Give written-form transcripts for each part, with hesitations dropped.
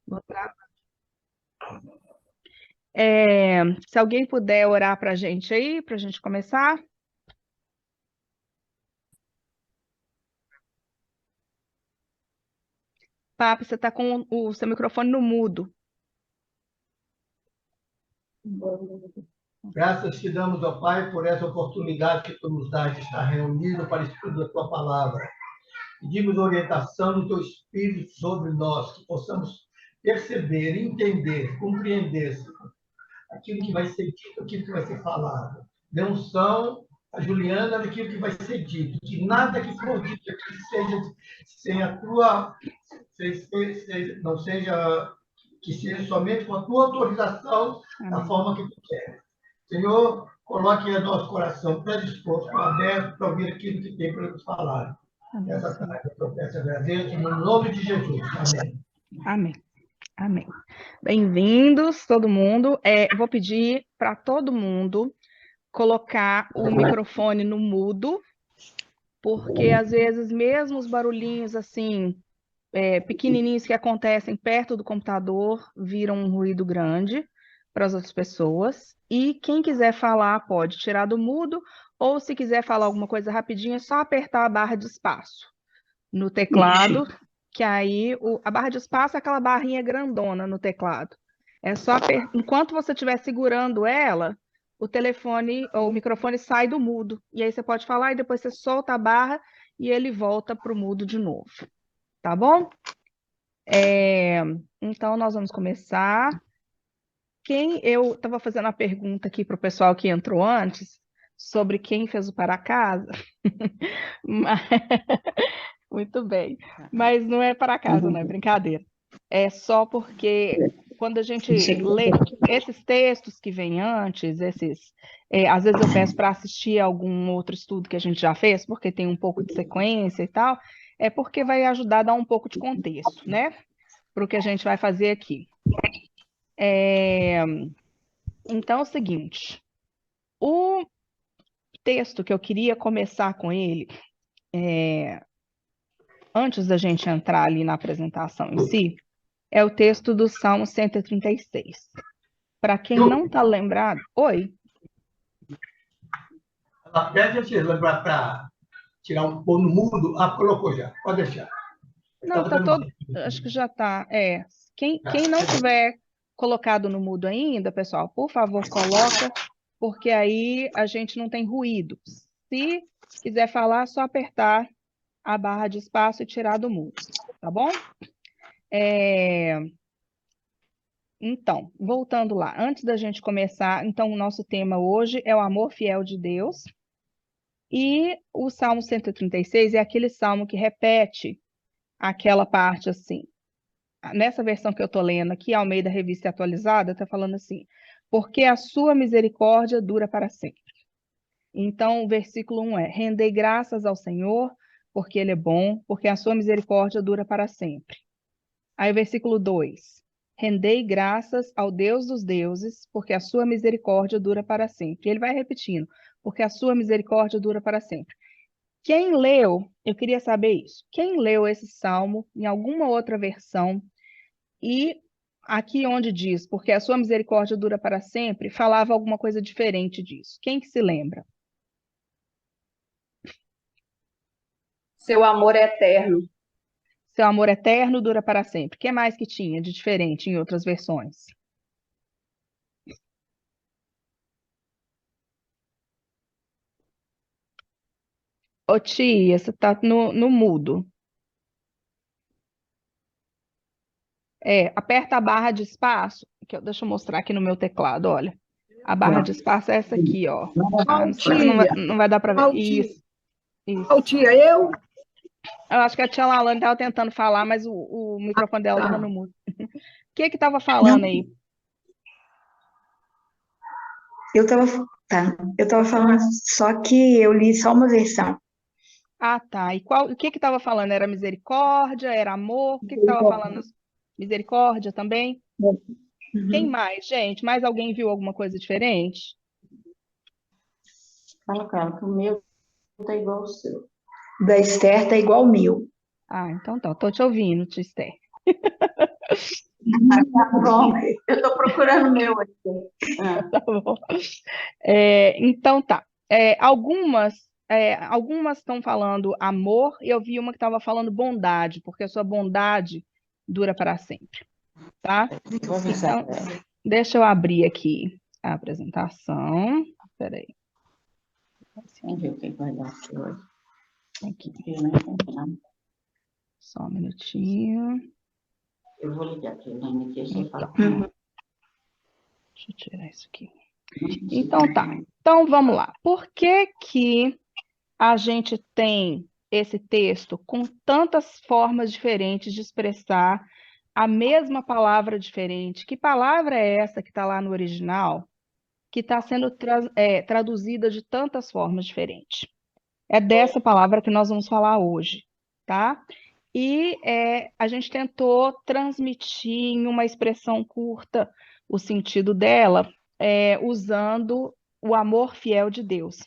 Boa tarde. Se alguém puder orar para a gente aí, para a gente começar. Papo, você está com o seu microfone no mudo. Graças te damos, ó Pai, por essa oportunidade que tu nos dá de estar reunido para estudo da tua palavra. Pedimos orientação do teu Espírito sobre nós, que possamos perceber, entender, compreender aquilo que vai ser dito, aquilo que vai ser falado. Dê unção a Juliana daquilo que vai ser dito, que nada que for dito aqui seja sem a tua, não seja, que seja somente com a tua autorização, da Amém. forma que tu quer. Senhor, coloque o nosso coração predisposto, aberto para ouvir aquilo que tem para nos falar. Amém, Nessa Senhor. tarde, eu peço e agradeço, no nome de Jesus. Amém. Amém. Amém. Bem-vindos, todo mundo. Eu vou pedir para todo mundo colocar o microfone no mudo, porque às vezes mesmo os barulhinhos assim, pequenininhos que acontecem perto do computador viram um ruído grande para as outras pessoas. E quem quiser falar pode tirar do mudo, ou se quiser falar alguma coisa rapidinho, é só apertar a barra de espaço no teclado, que aí a barra de espaço é aquela barrinha grandona no teclado. É só enquanto você estiver segurando ela, o telefone ou o microfone sai do mudo. E aí você pode falar e depois você solta a barra e ele volta para o mudo de novo. Tá bom? Então, nós vamos começar. Eu estava fazendo a pergunta aqui para o pessoal que entrou antes, sobre quem fez o para casa. Muito bem. Mas não é para casa, não é brincadeira. É só porque quando a gente lê esses textos que vêm antes, às vezes eu peço para assistir algum outro estudo que a gente já fez, porque tem um pouco de sequência e tal, é porque vai ajudar a dar um pouco de contexto, né? Para o que a gente vai fazer aqui. Então é o seguinte, o texto que eu queria começar com ele, antes da gente entrar ali na apresentação em si, é o texto do Salmo 136. Para quem não está lembrado... Oi? Pede a gente lembrar para tirar um pôr no mudo. Ah, colocou já. Pode deixar. Não, Estava tá dando uma... todo... Acho que já está. Quem não tiver colocado no mudo ainda, pessoal, por favor, coloca, porque aí a gente não tem ruído. Se quiser falar, é só apertar a barra de espaço e tirar do mudo, tá bom? Então, voltando lá, antes da gente começar, então o nosso tema hoje é o amor fiel de Deus, e o Salmo 136 é aquele salmo que repete aquela parte assim. Nessa versão que eu estou lendo aqui, Almeida Revista Atualizada, está falando assim, porque a sua misericórdia dura para sempre. Então, o versículo 1 é, rendei graças ao Senhor, porque Ele é bom, porque a sua misericórdia dura para sempre. Aí o versículo 2, rendei graças ao Deus dos deuses, porque a sua misericórdia dura para sempre. Ele vai repetindo, porque a sua misericórdia dura para sempre. Quem leu, eu queria saber isso, quem leu esse salmo em alguma outra versão e aqui onde diz, porque a sua misericórdia dura para sempre, falava alguma coisa diferente disso. Quem que se lembra? Seu amor é eterno. Seu amor eterno dura para sempre. O que mais que tinha de diferente em outras versões? Ô tia, você está no mudo. Aperta a barra de espaço, deixa eu mostrar aqui no meu teclado, olha. A barra de espaço é essa aqui, ó. Ah, não sei, Tia, não vai dar para ver. Isso, qual isso. tia? Eu? Eu acho que a tia Lalane estava tentando falar, mas o microfone dela estava Tá. no mudo. O que estava Não, falando aí? eu tava, tá. Eu tava falando só que eu li só uma versão. Ah, tá. E o que estava falando? Era misericórdia? Era amor? O que estava falando? Misericórdia também? Quem Uhum. mais, gente? Mais alguém viu alguma coisa diferente? Fala, cara, que o meu tá igual ao seu. Da Esther tá igual ao meu. Ah, então tá. Tô te ouvindo, Tister. Tá bom, eu estou procurando o meu aqui. Tá bom. Então tá. Algumas estão falando amor, e eu vi uma que estava falando bondade, porque a sua bondade dura para sempre, tá? Vou avisar Então, ela. deixa eu abrir aqui a apresentação. Peraí, Vamos ver o que vai dar aqui hoje. aqui, Eu não encontrei. só um minutinho. Eu vou ligar aqui, Elaine, aqui você fala. Deixa eu tirar isso aqui. Então tá. Então vamos lá. Por que que a gente tem esse texto com tantas formas diferentes de expressar a mesma palavra diferente? Que palavra é essa que está lá no original, que está sendo traduzida de tantas formas diferentes? É dessa palavra que nós vamos falar hoje, tá? E a gente tentou transmitir em uma expressão curta o sentido dela, usando o amor fiel de Deus.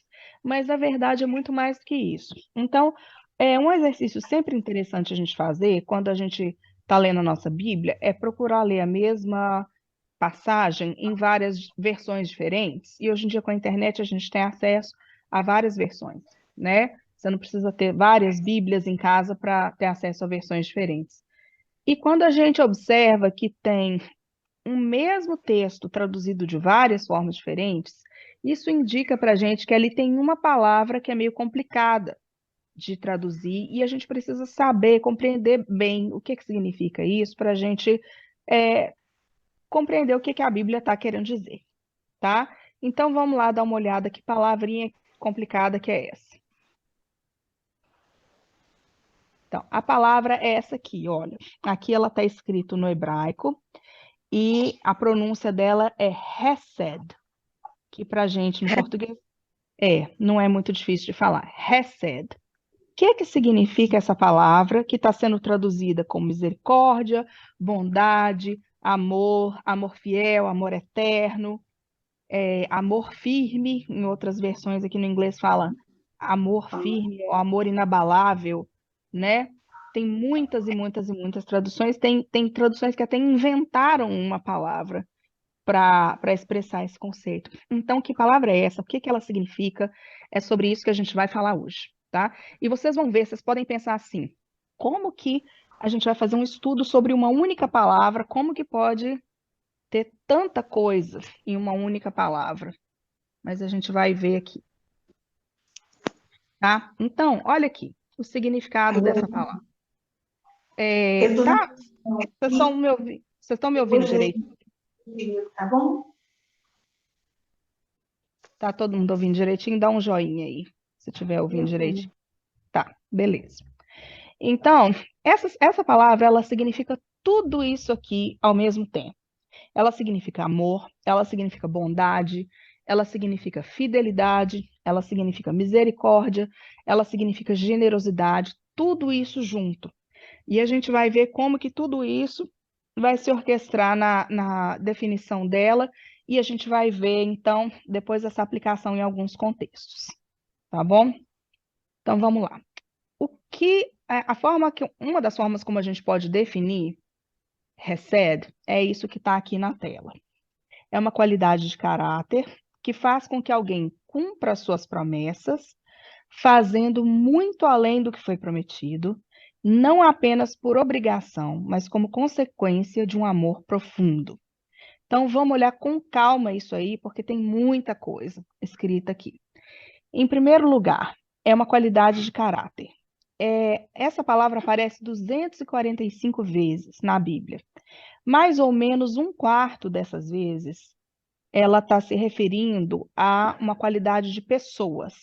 Mas a verdade é muito mais do que isso. Então, é um exercício sempre interessante a gente fazer quando a gente está lendo a nossa Bíblia, é procurar ler a mesma passagem em várias versões diferentes. E hoje em dia, com a internet, a gente tem acesso a várias versões, né? Você não precisa ter várias Bíblias em casa para ter acesso a versões diferentes. E quando a gente observa que tem um mesmo texto traduzido de várias formas diferentes, isso indica para a gente que ali tem uma palavra que é meio complicada de traduzir e a gente precisa saber, compreender bem o que que significa isso para a gente compreender o que que a Bíblia está querendo dizer, tá? Então vamos lá dar uma olhada que palavrinha complicada que é essa. Então, a palavra é essa aqui, olha. Aqui ela está escrito no hebraico e a pronúncia dela é hesed, que para gente no português não é muito difícil de falar. Hesed. O que significa essa palavra que está sendo traduzida como misericórdia, bondade, amor, amor fiel, amor eterno, amor firme? Em outras versões aqui no inglês fala amor firme ou amor inabalável, né? Tem muitas e muitas e muitas traduções. Tem traduções que até inventaram uma palavra para expressar esse conceito. Então, que palavra é essa? O que que ela significa? É sobre isso que a gente vai falar hoje, tá? E vocês vão ver, vocês podem pensar assim, como que a gente vai fazer um estudo sobre uma única palavra? Como que pode ter tanta coisa em uma única palavra? Mas a gente vai ver aqui, tá? Então, olha aqui, o significado dessa palavra. Eu tô Tá? Vocês estão me ouvindo direito? Tá bom? Tá todo mundo ouvindo direitinho? Dá um joinha aí, se estiver ouvindo direitinho. Tá, beleza. Então, essa palavra, ela significa tudo isso aqui ao mesmo tempo. Ela significa amor, ela significa bondade, ela significa fidelidade, ela significa misericórdia, ela significa generosidade, tudo isso junto. E a gente vai ver como que tudo isso vai se orquestrar na definição dela, e a gente vai ver, então, depois essa aplicação em alguns contextos. Tá bom? Então, vamos lá. Uma das formas como a gente pode definir hesed é isso que está aqui na tela. É uma qualidade de caráter que faz com que alguém cumpra as suas promessas, fazendo muito além do que foi prometido, não apenas por obrigação, mas como consequência de um amor profundo. Então, vamos olhar com calma isso aí, porque tem muita coisa escrita aqui. Em primeiro lugar, é uma qualidade de caráter. Essa palavra aparece 245 vezes na Bíblia. Mais ou menos um quarto dessas vezes, ela está se referindo a uma qualidade de pessoas.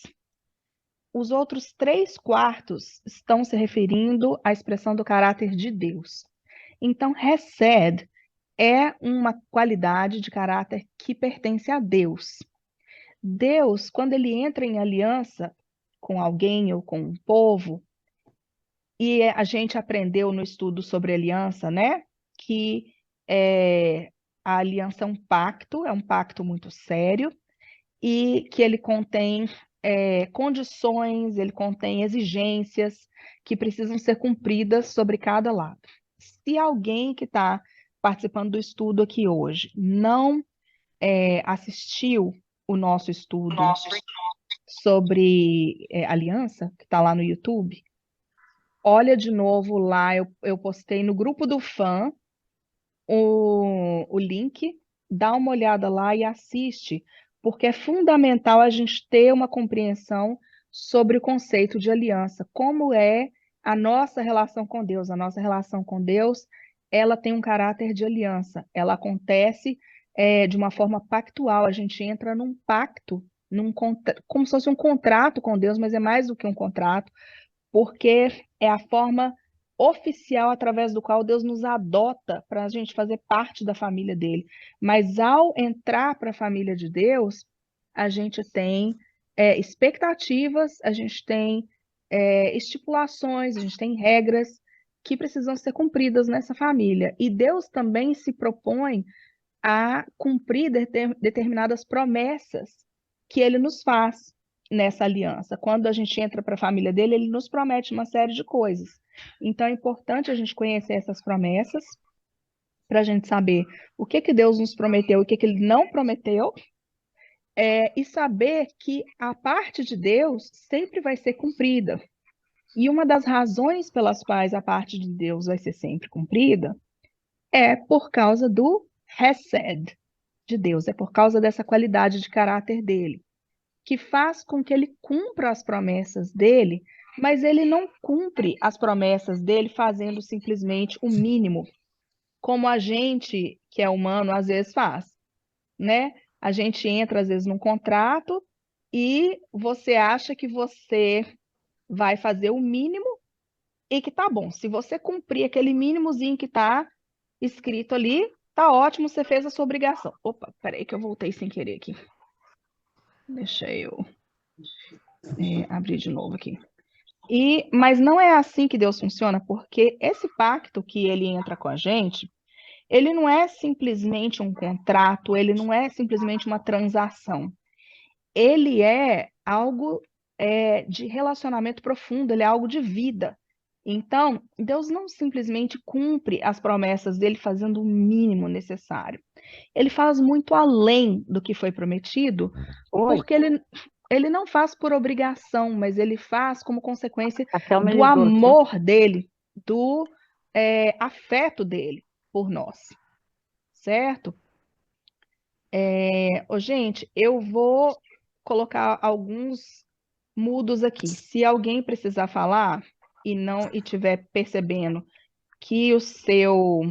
Os outros 3/4 estão se referindo à expressão do caráter de Deus. Então, hesed é uma qualidade de caráter que pertence a Deus. Deus, quando ele entra em aliança com alguém ou com um povo, e a gente aprendeu no estudo sobre aliança, né, que a aliança é um pacto muito sério, e que ele contém condições, ele contém exigências que precisam ser cumpridas sobre cada lado. Se alguém que está participando do estudo aqui hoje, não assistiu o nosso estudo sobre aliança, que está lá no YouTube, olha de novo lá, eu postei no grupo do fã o link, dá uma olhada lá e assiste, porque é fundamental a gente ter uma compreensão sobre o conceito de aliança, como é a nossa relação com Deus. A nossa relação com Deus, ela tem um caráter de aliança, ela acontece de uma forma pactual, a gente entra num pacto, como se fosse um contrato com Deus, mas é mais do que um contrato, porque é a forma oficial através do qual Deus nos adota para a gente fazer parte da família dele. Mas ao entrar para a família de Deus, a gente tem expectativas, a gente tem estipulações, a gente tem regras que precisam ser cumpridas nessa família. E Deus também se propõe a cumprir determinadas promessas que ele nos faz nessa aliança. Quando a gente entra para a família dele, ele nos promete uma série de coisas. Então é importante a gente conhecer essas promessas para a gente saber o que que Deus nos prometeu e o que que ele não prometeu, e saber que a parte de Deus sempre vai ser cumprida. E uma das razões pelas quais a parte de Deus vai ser sempre cumprida é por causa do Hesed de Deus, é por causa dessa qualidade de caráter dele, que faz com que ele cumpra as promessas dele, mas ele não cumpre as promessas dele fazendo simplesmente o mínimo, como a gente, que é humano, às vezes faz, né? A gente entra, às vezes, num contrato e você acha que você vai fazer o mínimo e que tá bom. Se você cumprir aquele mínimozinho que tá escrito ali, tá ótimo, você fez a sua obrigação. Opa, peraí que eu voltei sem querer aqui. Deixa eu abrir de novo aqui. Mas não é assim que Deus funciona, porque esse pacto que ele entra com a gente, ele não é simplesmente um contrato, ele não é simplesmente uma transação. Ele é algo de relacionamento profundo, ele é algo de vida. Então, Deus não simplesmente cumpre as promessas dele fazendo o mínimo necessário. Ele faz muito além do que foi prometido, porque ele não faz por obrigação, mas ele faz como consequência do amor dele, do afeto dele por nós, certo? Gente, eu vou colocar alguns mudos aqui. Se alguém precisar falar e não estiver percebendo que o seu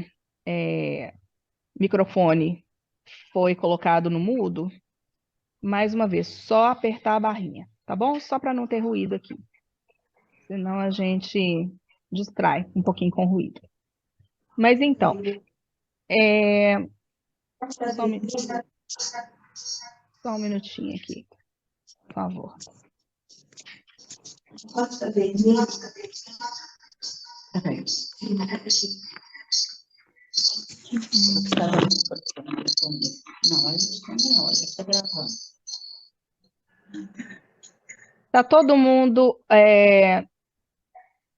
microfone foi colocado no mudo, mais uma vez, só apertar a barrinha, tá bom? Só para não ter ruído aqui. Senão a gente distrai um pouquinho com o ruído. Mas então, só um minutinho aqui, por favor. Não, a gente também olha, está gravando. Tá todo mundo.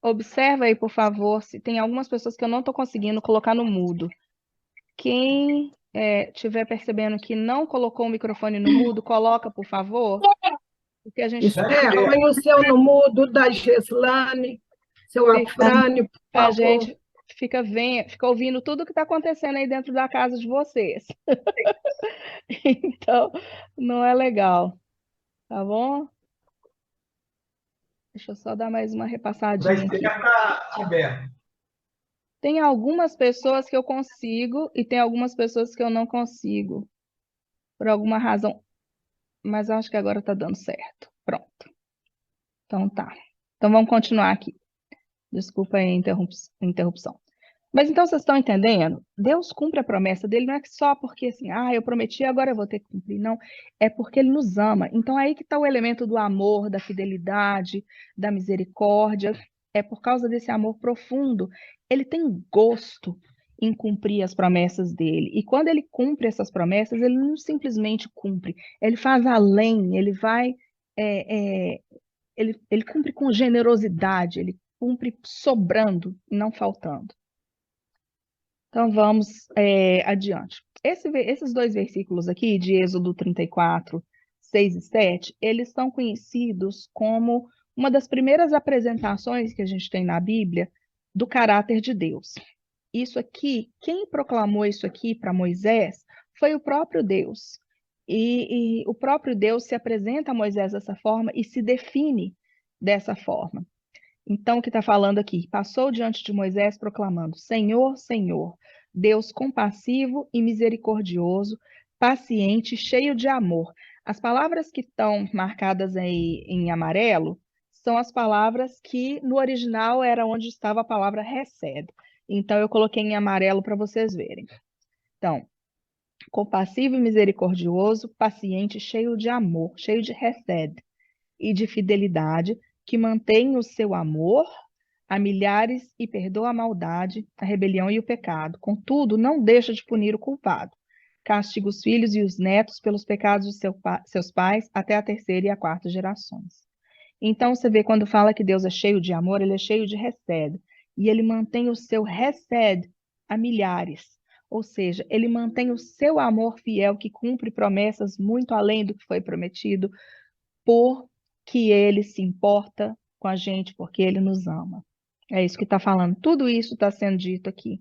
Observa aí, por favor, se tem algumas pessoas que eu não estou conseguindo colocar no mudo. Quem estiver percebendo que não colocou o microfone no mudo, coloca, por favor. Porque a gente põe o seu no mudo da Geslane, seu Afrânio, por a favor. gente fica ouvindo tudo o que está acontecendo aí dentro da casa de vocês. Então, não é legal. Tá bom? Deixa eu só dar mais uma repassadinha aqui. Aberto. Tem algumas pessoas que eu consigo e tem algumas pessoas que eu não consigo. Por alguma razão. Mas eu acho que agora está dando certo. Pronto. Então tá. Então vamos continuar aqui. Desculpa aí a interrupção. Mas então vocês estão entendendo? Deus cumpre a promessa dele, não é só porque assim, eu prometi, agora eu vou ter que cumprir. Não, é porque ele nos ama. Então aí que está o elemento do amor, da fidelidade, da misericórdia. É por causa desse amor profundo. Ele tem gosto em cumprir as promessas dele. E quando ele cumpre essas promessas, ele não simplesmente cumpre, ele faz além, ele vai. Ele cumpre com generosidade, ele cumpre sobrando, não faltando. Então vamos adiante. Esses dois versículos aqui, de Êxodo 34, 6 e 7, eles são conhecidos como uma das primeiras apresentações que a gente tem na Bíblia do caráter de Deus. Isso aqui, quem proclamou isso aqui para Moisés foi o próprio Deus. E o próprio Deus se apresenta a Moisés dessa forma e se define dessa forma. Então, o que está falando aqui? Passou diante de Moisés proclamando: Senhor, Senhor, Deus compassivo e misericordioso, paciente, cheio de amor. As palavras que estão marcadas aí em amarelo são as palavras que no original era onde estava a palavra hesed. Então, eu coloquei em amarelo para vocês verem. Então, compassivo e misericordioso, paciente, cheio de amor, cheio de hesed e de fidelidade, que mantém o seu amor a milhares e perdoa a maldade, a rebelião e o pecado. Contudo, não deixa de punir o culpado. Castiga os filhos e os netos pelos pecados de seus pais até a terceira e a quarta gerações. Então, você vê quando fala que Deus é cheio de amor, ele é cheio de hesed. E ele mantém o seu hesed a milhares. Ou seja, ele mantém o seu amor fiel, que cumpre promessas muito além do que foi prometido, porque ele se importa com a gente, porque ele nos ama. É isso que está falando. Tudo isso está sendo dito aqui.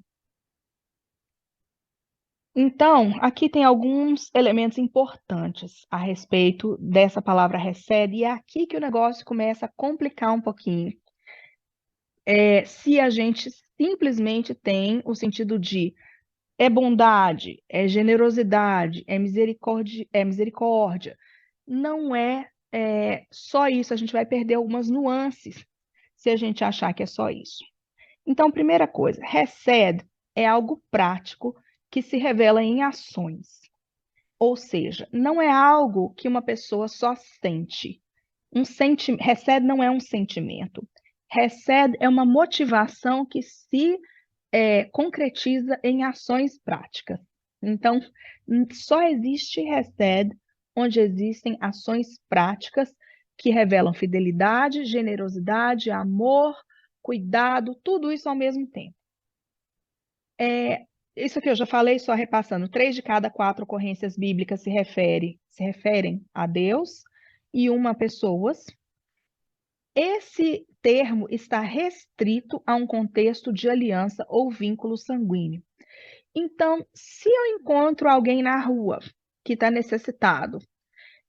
Então, aqui tem alguns elementos importantes a respeito dessa palavra hesed, e é aqui que o negócio começa a complicar um pouquinho. Se a gente simplesmente tem o sentido de bondade, generosidade, misericórdia. Não só isso, a gente vai perder algumas nuances se a gente achar que é só isso. Então, primeira coisa, hesed é algo prático que se revela em ações. Ou seja, não é algo que uma pessoa só sente. Hesed não é um sentimento. Hesed é uma motivação que se concretiza em ações práticas. Então, só existe hesed onde existem ações práticas que revelam fidelidade, generosidade, amor, cuidado, tudo isso ao mesmo tempo. Isso aqui eu já falei, só repassando. 3 de cada 4 ocorrências bíblicas se referem a Deus e uma a pessoas. Esse termo está restrito a um contexto de aliança ou vínculo sanguíneo. Então, se eu encontro alguém na rua que está necessitado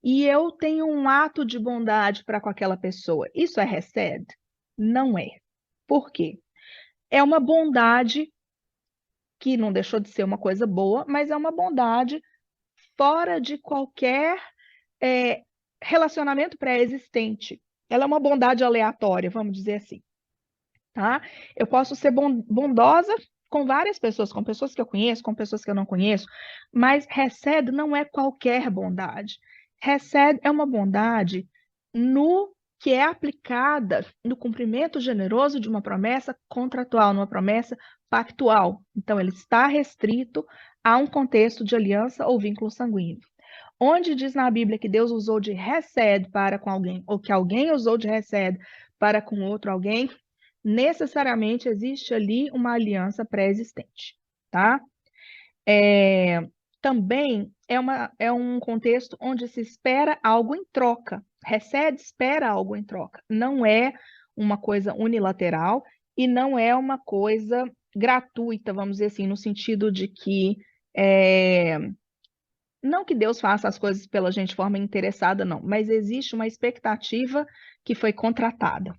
e eu tenho um ato de bondade para com aquela pessoa, isso é hesed? Não é. Por quê? É uma bondade que não deixou de ser uma coisa boa, mas é uma bondade fora de qualquer relacionamento pré-existente. Ela é uma bondade aleatória, vamos dizer assim. Tá? Eu posso ser bondosa com várias pessoas, com pessoas que eu conheço, com pessoas que eu não conheço, mas hesed não é qualquer bondade. Hesed é uma bondade que é aplicada no cumprimento generoso de uma promessa contratual, numa promessa pactual. Então, ele está restrito a um contexto de aliança ou vínculo sanguíneo. Onde diz na Bíblia que Deus usou de hesed para com alguém, ou que alguém usou de hesed para com outro alguém, necessariamente existe ali uma aliança pré-existente, tá? Também é um contexto onde se espera algo em troca. Hesed espera algo em troca. Não é uma coisa unilateral e não é uma coisa gratuita, vamos dizer assim, no sentido de que não que Deus faça as coisas pela gente de forma interessada, não, mas existe uma expectativa que foi contratada.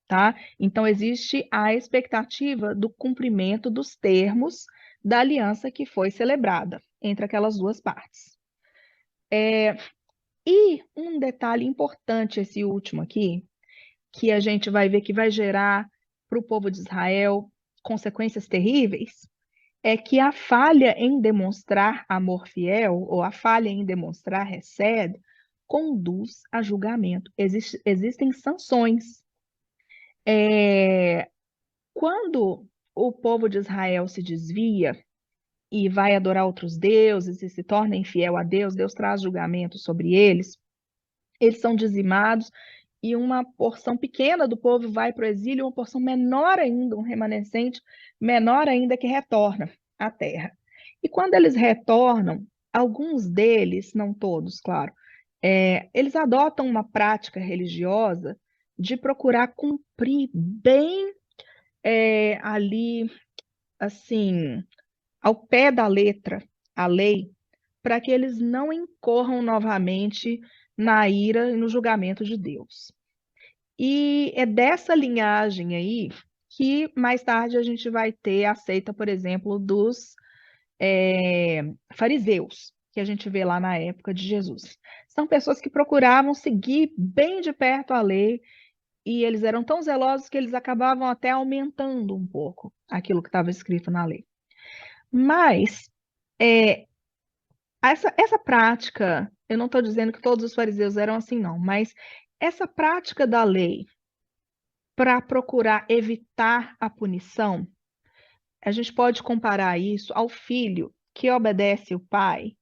Tá? Então, existe a expectativa do cumprimento dos termos da aliança que foi celebrada entre aquelas duas partes. E um detalhe importante, esse último aqui, que a gente vai ver que vai gerar para o povo de Israel consequências terríveis, é que a falha em demonstrar amor fiel, ou a falha em demonstrar hesed, conduz a julgamento. Existem sanções. Quando o povo de Israel se desvia e vai adorar outros deuses e se torna infiel a Deus, Deus traz julgamento sobre eles, eles são dizimados e uma porção pequena do povo vai para o exílio, uma porção menor ainda, um remanescente menor ainda que retorna. a terra. E quando eles retornam, alguns deles, não todos, claro, eles adotam uma prática religiosa de procurar cumprir bem ali, assim, ao pé da letra, a lei, para que eles não incorram novamente na ira e no julgamento de Deus. E é dessa linhagem aí que mais tarde a gente vai ter a seita, por exemplo, dos fariseus, que a gente vê lá na época de Jesus. São pessoas que procuravam seguir bem de perto a lei e eles eram tão zelosos que eles acabavam até aumentando um pouco aquilo que estava escrito na lei. Mas essa prática, eu não estou dizendo que todos os fariseus eram assim, não, mas essa prática da lei para procurar evitar a punição, a gente pode comparar isso ao filho que obedece o pai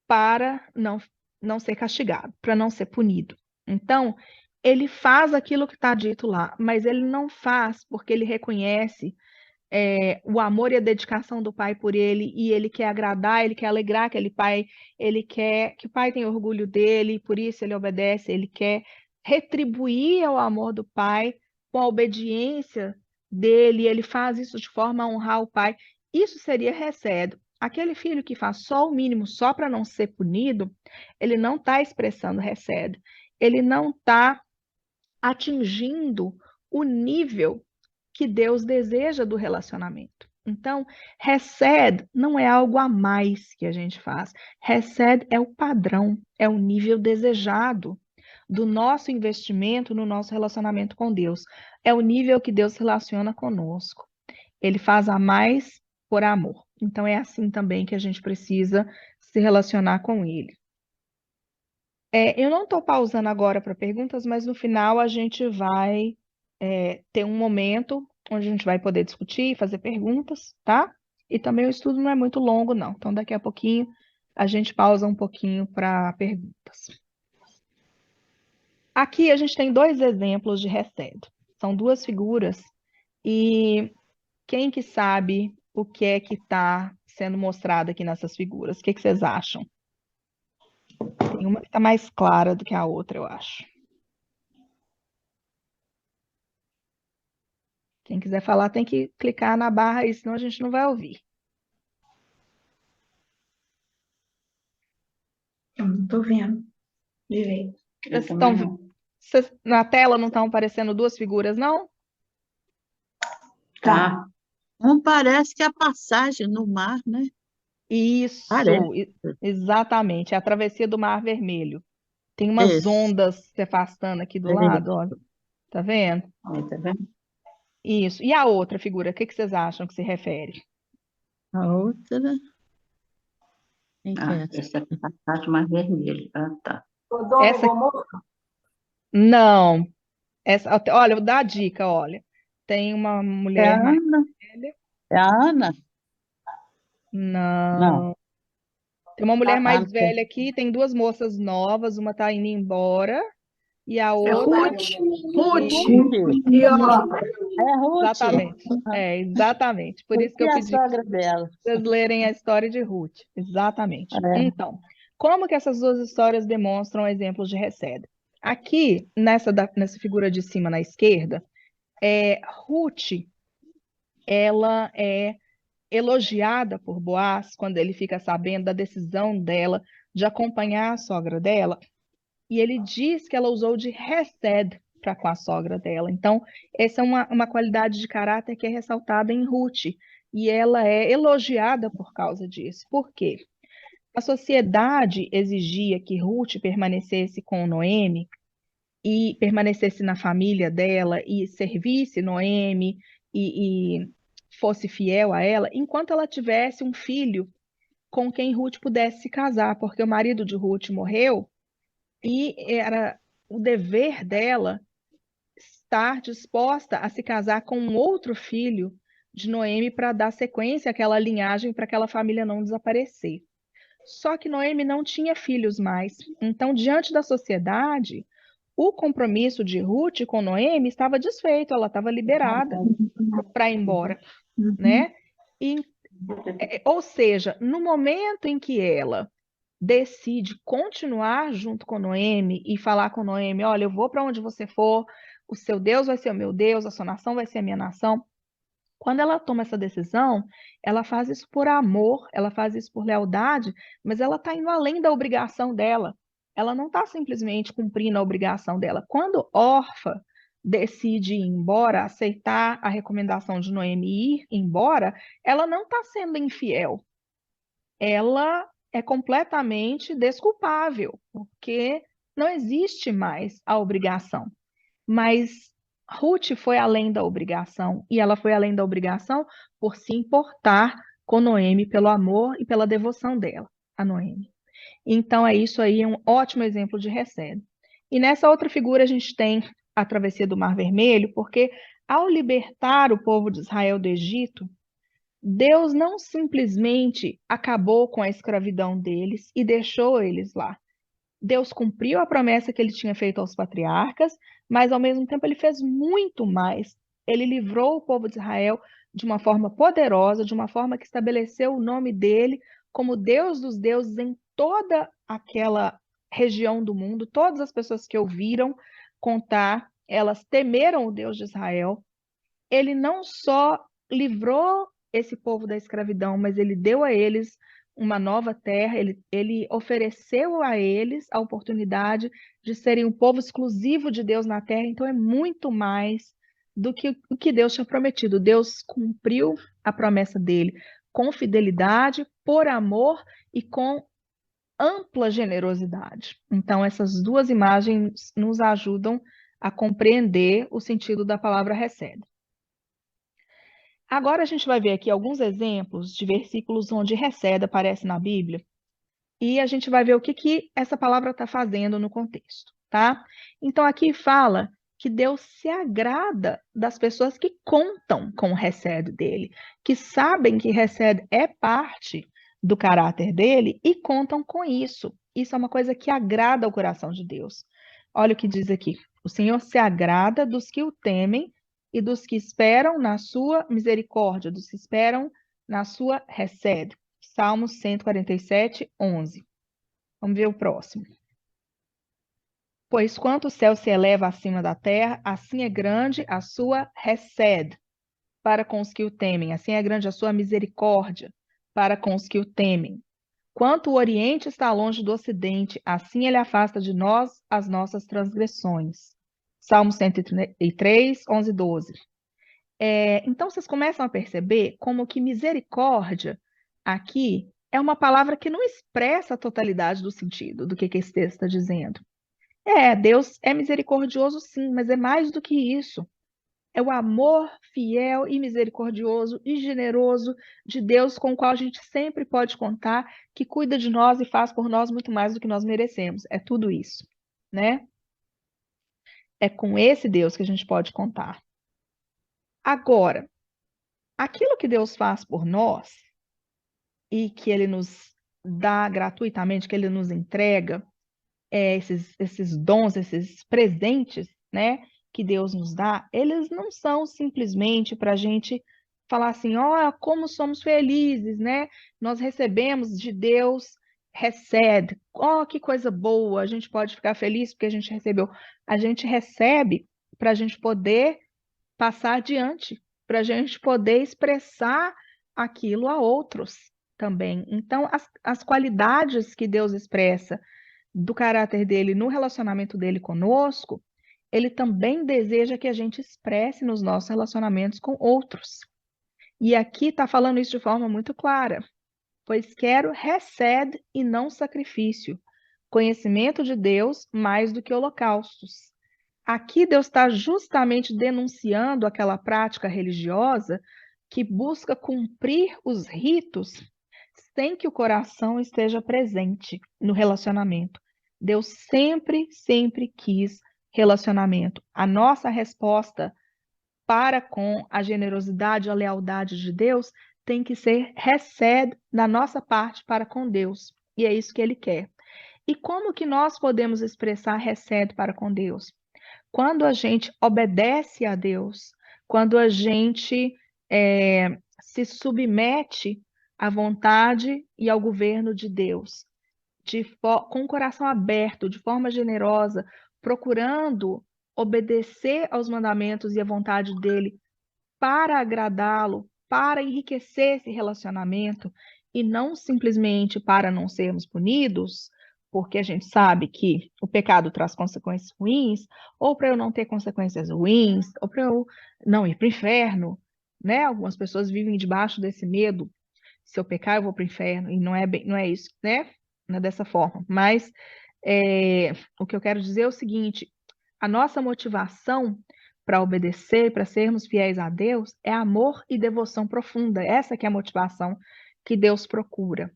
para não ser castigado, para não ser punido. Então, ele faz aquilo que está dito lá, mas ele não faz porque ele reconhece o amor e a dedicação do pai por ele, e ele quer agradar, ele quer alegrar aquele pai, ele quer que o pai tenha orgulho dele, por isso ele obedece, ele quer retribuir ao amor do pai com a obediência dele, e ele faz isso de forma a honrar o pai. Isso seria recebe. Aquele filho que faz só o mínimo só para não ser punido, ele não está expressando recebe. Ele não está atingindo o nível que Deus deseja do relacionamento. Então, recebe não é algo a mais que a gente faz. Recebe é o padrão, é o nível desejado do nosso investimento no nosso relacionamento com Deus. É o nível que Deus se relaciona conosco. Ele faz a mais por amor. Então, é assim também que a gente precisa se relacionar com Ele. Eu não estou pausando agora para perguntas, mas no final a gente vai ter um momento onde a gente vai poder discutir, fazer perguntas, tá? E também o estudo não é muito longo, não. Então, daqui a pouquinho, a gente pausa um pouquinho para perguntas. Aqui a gente tem 2 exemplos de recedo. São 2 figuras e quem que sabe o que é que está sendo mostrado aqui nessas figuras? O que vocês acham? Tem uma que está mais clara do que a outra, eu acho. Quem quiser falar tem que clicar na barra aí, senão a gente não vai ouvir. Eu não estou vendo direito. Eu também não. Na tela não estão aparecendo 2 figuras, não? Tá. Parece que é a passagem no mar, né? Isso, Parece. exatamente. É a travessia do Mar Vermelho. Tem umas Isso. ondas se afastando aqui do lado, ó. Tá vendo? Aí, tá vendo? Isso. E a outra figura, o que vocês acham que se refere? A outra. Quem que é essa? Esse aqui é a parte mais vermelha. Ah, tá. Essa não. Olha, eu vou dar a dica, olha. Tem uma É a mulher mais Ana? velha. É a Ana? Não. Não. Tem uma mulher mais Ana. velha aqui, tem 2 moças novas, uma tá indo embora e a É outra. Ruth. Ruth. E ó, É Ruth. Exatamente. Exatamente. Por isso que eu E a pedi sogra dela? vocês lerem a história de Ruth. Exatamente. É. Então, como que essas 2 histórias demonstram exemplos de recebe? Aqui, nessa figura de cima na esquerda, Ruth, ela é elogiada por Boaz quando ele fica sabendo da decisão dela de acompanhar a sogra dela, e ele diz que ela usou de recebe para com a sogra dela. Então, essa é uma qualidade de caráter que é ressaltada em Ruth, e ela é elogiada por causa disso. Por quê? A sociedade exigia que Ruth permanecesse com Noemi e permanecesse na família dela e servisse Noemi e fosse fiel a ela, enquanto ela tivesse um filho com quem Ruth pudesse se casar, porque o marido de Ruth morreu e era o dever dela estar disposta a se casar com um outro filho de Noemi para dar sequência àquela linhagem, para aquela família não desaparecer. Só que Noemi não tinha filhos mais. Então, diante da sociedade, o compromisso de Ruth com Noemi estava desfeito, ela estava liberada para ir embora, né? E Ou seja, no momento em que ela decide continuar junto com Noemi e falar com Noemi, olha, eu vou para onde você for, o seu Deus vai ser o meu Deus, a sua nação vai ser a minha nação. Quando ela toma essa decisão, ela faz isso por amor, ela faz isso por lealdade, mas ela está indo além da obrigação dela. Ela não está simplesmente cumprindo a obrigação dela. Quando Orfa decide ir embora, aceitar a recomendação de Noemi e ir embora, ela não está sendo infiel. Ela é completamente desculpável, porque não existe mais a obrigação. Mas Ruth foi além da obrigação, e ela foi além da obrigação por se importar com Noemi, pelo amor e pela devoção dela a Noemi. Então, é isso aí, é um ótimo exemplo de recebe. E nessa outra figura, a gente tem a travessia do Mar Vermelho, porque ao libertar o povo de Israel do Egito, Deus não simplesmente acabou com a escravidão deles e deixou eles lá. Deus cumpriu a promessa que ele tinha feito aos patriarcas, mas ao mesmo tempo ele fez muito mais. Ele livrou o povo de Israel de uma forma poderosa, de uma forma que estabeleceu o nome dele como Deus dos deuses em toda aquela região do mundo. Todas as pessoas que ouviram contar, elas temeram o Deus de Israel. Ele não só livrou esse povo da escravidão, mas ele deu a eles uma nova terra, ele ofereceu a eles a oportunidade de serem um povo exclusivo de Deus na terra, então é muito mais do que o que Deus tinha prometido. Deus cumpriu a promessa dele com fidelidade, por amor e com ampla generosidade. Então, essas duas imagens nos ajudam a compreender o sentido da palavra recebe. Agora a gente vai ver aqui alguns exemplos de versículos onde recebe aparece na Bíblia e a gente vai ver o que essa palavra está fazendo no contexto, tá? Então aqui fala que Deus se agrada das pessoas que contam com o recebe dele, que sabem que recebe é parte do caráter dele e contam com isso. Isso é uma coisa que agrada ao coração de Deus. Olha o que diz aqui: o Senhor se agrada dos que o temem e dos que esperam na sua misericórdia, dos que esperam na sua recebe. Salmos 147, 11. Vamos ver o próximo. Pois quanto o céu se eleva acima da terra, assim é grande a sua recebe para com os que o temem, assim é grande a sua misericórdia para com os que o temem. Quanto o Oriente está longe do Ocidente, assim ele afasta de nós as nossas transgressões. Salmo 103, 11, 12. Então, vocês começam a perceber como que misericórdia aqui é uma palavra que não expressa a totalidade do sentido do que esse texto está dizendo. Deus é misericordioso, sim, mas é mais do que isso. É o amor fiel e misericordioso e generoso de Deus com o qual a gente sempre pode contar, que cuida de nós e faz por nós muito mais do que nós merecemos. É tudo isso, né? É com esse Deus que a gente pode contar. Agora, aquilo que Deus faz por nós e que Ele nos dá gratuitamente, que Ele nos entrega, esses dons, esses presentes, né, que Deus nos dá, eles não são simplesmente para a gente falar assim, ó, como somos felizes, né? Nós recebemos de Deus, recebe, ó, que coisa boa, a gente pode ficar feliz porque a gente recebeu. A gente recebe para a gente poder passar adiante, para a gente poder expressar aquilo a outros também. Então, as qualidades que Deus expressa do caráter dele no relacionamento dele conosco, ele também deseja que a gente expresse nos nossos relacionamentos com outros. E aqui está falando isso de forma muito clara. Pois quero recebe e não sacrifício, conhecimento de Deus mais do que holocaustos. Aqui Deus está justamente denunciando aquela prática religiosa que busca cumprir os ritos sem que o coração esteja presente no relacionamento. Deus sempre, sempre quis relacionamento. A nossa resposta para com a generosidade e a lealdade de Deus tem que ser recebe da nossa parte para com Deus. E é isso que Ele quer. E como que nós podemos expressar recebe para com Deus? Quando a gente obedece a Deus, quando a gente se submete à vontade e ao governo de Deus, com o coração aberto, de forma generosa, procurando obedecer aos mandamentos e à vontade dele para agradá-lo, para enriquecer esse relacionamento e não simplesmente para não sermos punidos, porque a gente sabe que o pecado traz consequências ruins, ou para eu não ter consequências ruins, ou para eu não ir para o inferno, né? Algumas pessoas vivem debaixo desse medo. Se eu pecar, eu vou para o inferno, e não é bem, não é isso, né? Não é dessa forma. Mas o que eu quero dizer é o seguinte: a nossa motivação para obedecer, para sermos fiéis a Deus, é amor e devoção profunda. Essa que é a motivação que Deus procura.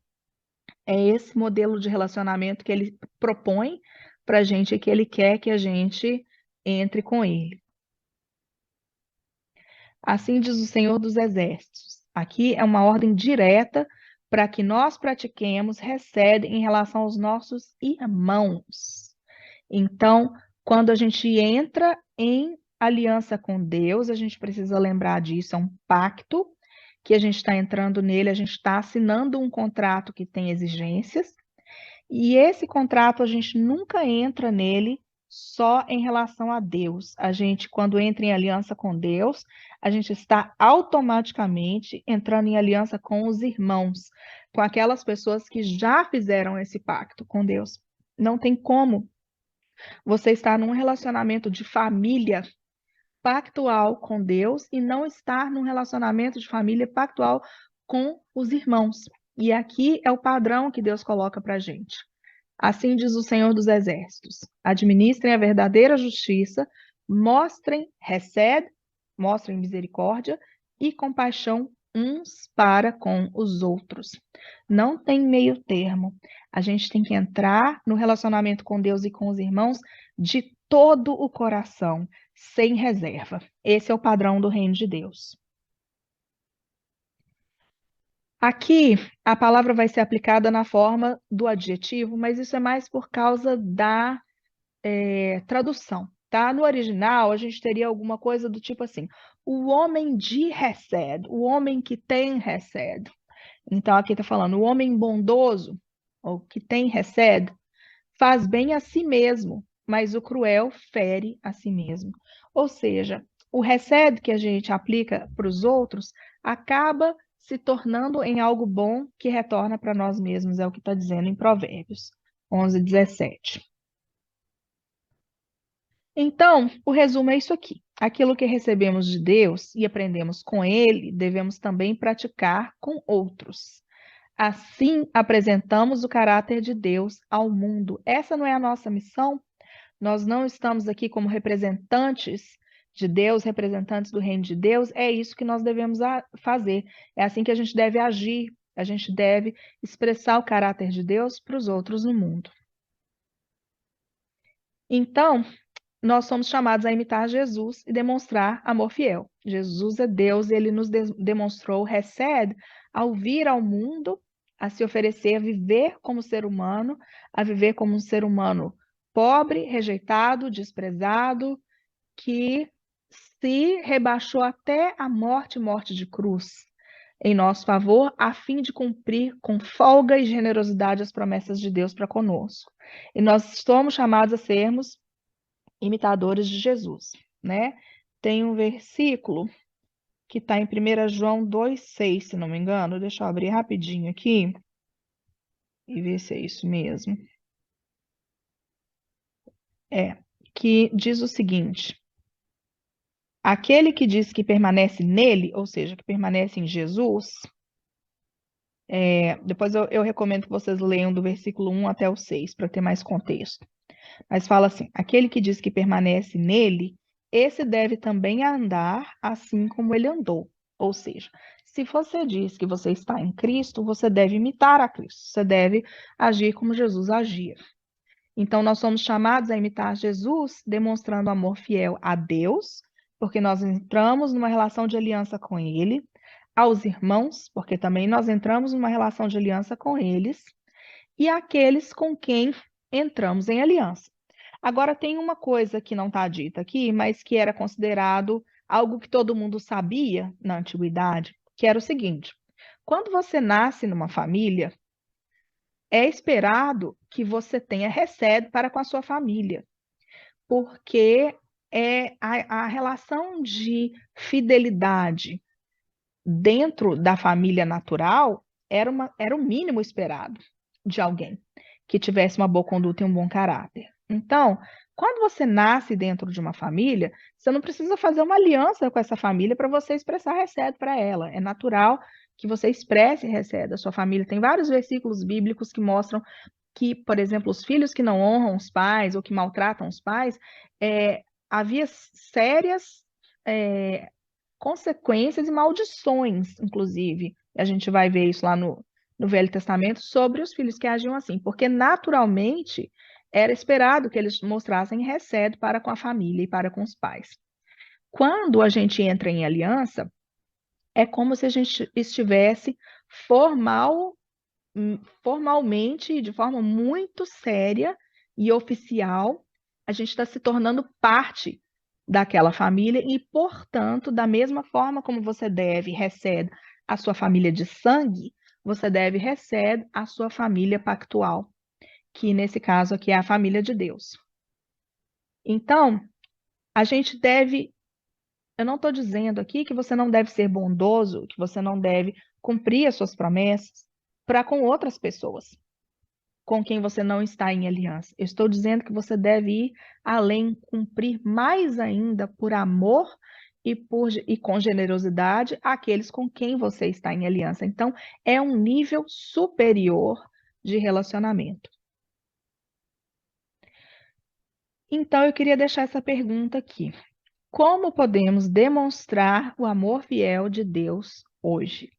É esse modelo de relacionamento que Ele propõe para a gente e que Ele quer que a gente entre com Ele. Assim diz o Senhor dos Exércitos. Aqui é uma ordem direta para que nós pratiquemos, recebe em relação aos nossos irmãos. Então, quando a gente entra em aliança com Deus, a gente precisa lembrar disso, é um pacto que a gente está entrando nele, a gente está assinando um contrato que tem exigências, e esse contrato a gente nunca entra nele só em relação a Deus. A gente, quando entra em aliança com Deus, a gente está automaticamente entrando em aliança com os irmãos, com aquelas pessoas que já fizeram esse pacto com Deus. Não tem como você estar num relacionamento de família pactual com Deus e não estar num relacionamento de família pactual com os irmãos. E aqui é o padrão que Deus coloca para a gente. Assim diz o Senhor dos Exércitos: administrem a verdadeira justiça, mostrem misericórdia e compaixão uns para com os outros. Não tem meio termo. A gente tem que entrar no relacionamento com Deus e com os irmãos de todo o coração, sem reserva. Esse é o padrão do reino de Deus. Aqui, a palavra vai ser aplicada na forma do adjetivo, mas isso é mais por causa da tradução, tá? No original, a gente teria alguma coisa do tipo assim: o homem de Hesed, o homem que tem Hesed. Então, aqui está falando: o homem bondoso, ou que tem Hesed, faz bem a si mesmo, mas o cruel fere a si mesmo. Ou seja, o Hesed que a gente aplica para os outros acaba se tornando em algo bom que retorna para nós mesmos, é o que está dizendo em Provérbios 11:17. Então, o resumo é isso aqui. Aquilo que recebemos de Deus e aprendemos com Ele, devemos também praticar com outros. Assim, apresentamos o caráter de Deus ao mundo. Essa não é a nossa missão? Nós não estamos aqui como representantes de Deus, representantes do reino de Deus. É isso que nós devemos fazer. É assim que a gente deve agir. A gente deve expressar o caráter de Deus para os outros no mundo. Então, nós somos chamados a imitar Jesus e demonstrar amor fiel. Jesus é Deus e Ele nos demonstrou Hesed ao vir ao mundo, a se oferecer a viver como ser humano, a viver como um ser humano pobre, rejeitado, desprezado, que se rebaixou até a morte de cruz em nosso favor, a fim de cumprir com folga e generosidade as promessas de Deus para conosco. E nós somos chamados a sermos imitadores de Jesus, né? Tem um versículo que está em 1 João 2,6, se não me engano. Deixa eu abrir rapidinho aqui e ver se é isso mesmo. Que diz o seguinte: aquele que diz que permanece nele, ou seja, que permanece em Jesus, depois eu recomendo que vocês leiam do versículo 1 até o 6, para ter mais contexto. Mas fala assim: aquele que diz que permanece nele, esse deve também andar assim como ele andou. Ou seja, se você diz que você está em Cristo, você deve imitar a Cristo, você deve agir como Jesus agia. Então, nós somos chamados a imitar Jesus, demonstrando amor fiel a Deus, porque nós entramos numa relação de aliança com Ele, aos irmãos, porque também nós entramos numa relação de aliança com eles, e àqueles com quem entramos em aliança. Agora, tem uma coisa que não está dita aqui, mas que era considerado algo que todo mundo sabia na antiguidade, que era o seguinte: Quando você nasce numa família, é esperado que você tenha recebe para com a sua família, porque a relação de fidelidade dentro da família natural era o mínimo esperado de alguém que tivesse uma boa conduta e um bom caráter. Então, quando você nasce dentro de uma família, você não precisa fazer uma aliança com essa família para você expressar recebe para ela. É natural que você expresse recebe da sua família. Tem vários versículos bíblicos que mostram que, por exemplo, os filhos que não honram os pais ou que maltratam os pais, havia sérias consequências e maldições, inclusive. A gente vai ver isso lá no Velho Testamento sobre os filhos que agiam assim, porque naturalmente era esperado que eles mostrassem recebe para com a família e para com os pais. Quando a gente entra em aliança, é como se a gente estivesse formalmente, de forma muito séria e oficial, a gente está se tornando parte daquela família e, portanto, da mesma forma como você recebe a sua família de sangue, você recebe a sua família pactual, que nesse caso aqui é a família de Deus. Então, a gente deve. Eu não estou dizendo aqui que você não deve ser bondoso, que você não deve cumprir as suas promessas para com outras pessoas com quem você não está em aliança. Eu estou dizendo que você deve ir além, cumprir mais ainda por amor e com generosidade àqueles com quem você está em aliança. Então, é um nível superior de relacionamento. Então, eu queria deixar essa pergunta aqui. Como podemos demonstrar o amor fiel de Deus hoje?